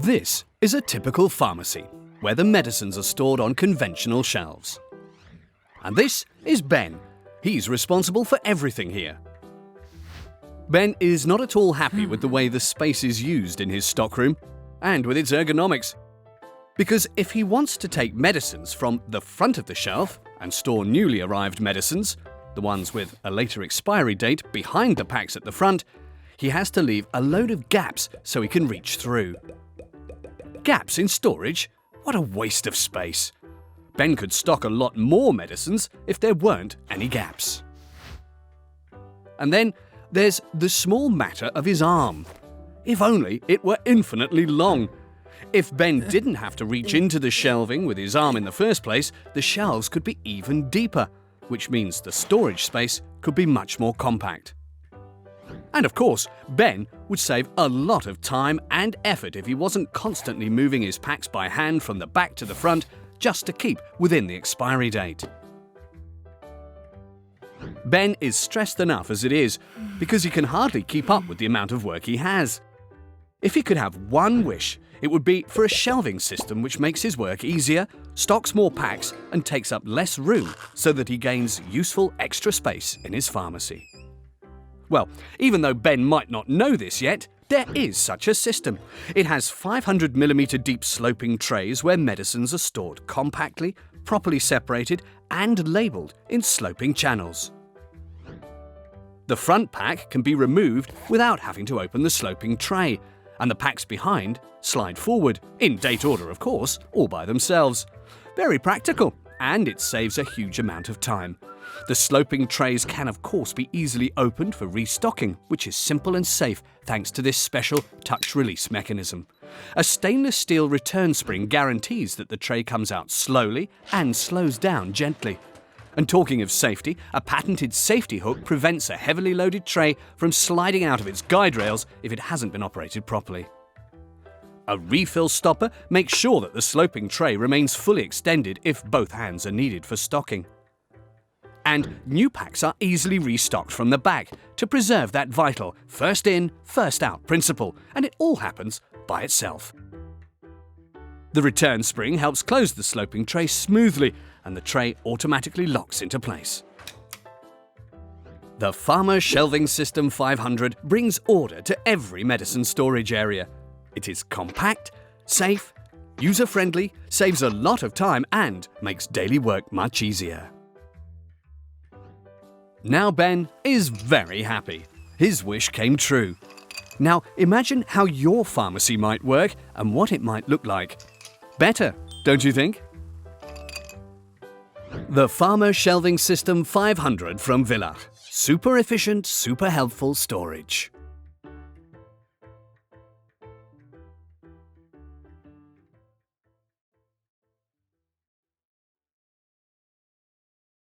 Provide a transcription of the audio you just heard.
This is a typical pharmacy, where the medicines are stored on conventional shelves. And this is Ben. He's responsible for everything here. Ben is not at all happy with the way the space is used in his stockroom and with its ergonomics. Because if he wants to take medicines from the front of the shelf and store newly arrived medicines, the ones with a later expiry date behind the packs at the front, he has to leave a load of gaps so he can reach through. Gaps in storage? What a waste of space. Ben could stock a lot more medicines if there weren't any gaps. And then there's the small matter of his arm. If only it were infinitely long. If Ben didn't have to reach into the shelving with his arm in the first place, the shelves could be even deeper, which means the storage space could be much more compact. And of course, Ben would save a lot of time and effort if he wasn't constantly moving his packs by hand from the back to the front just to keep within the expiry date. Ben is stressed enough as it is because he can hardly keep up with the amount of work he has. If he could have one wish, it would be for a shelving system which makes his work easier, stocks more packs, and takes up less room so that he gains useful extra space in his pharmacy. Well, even though Ben might not know this yet, there is such a system. It has 500mm deep sloping trays where medicines are stored compactly, properly separated, and labelled in sloping channels. The front pack can be removed without having to open the sloping tray, and the packs behind slide forward, in date order of course, all by themselves. Very practical, and it saves a huge amount of time. The sloping trays can of course be easily opened for restocking, which is simple and safe thanks to this special touch release mechanism. A stainless steel return spring guarantees that the tray comes out slowly and slows down gently. And talking of safety, a patented safety hook prevents a heavily loaded tray from sliding out of its guide rails if it hasn't been operated properly. A refill stopper makes sure that the sloping tray remains fully extended if both hands are needed for stocking. And new packs are easily restocked from the back to preserve that vital first in, first out principle, and it all happens by itself. The return spring helps close the sloping tray smoothly, and the tray automatically locks into place. The FAMA Shelving System 500 brings order to every medicine storage area. It is compact, safe, user-friendly, saves a lot of time and makes daily work much easier. Now Ben is very happy. His wish came true. Now imagine how your pharmacy might work and what it might look like. Better, don't you think? The FAMA Shelving System 500 from Willach. Super efficient, super helpful storage.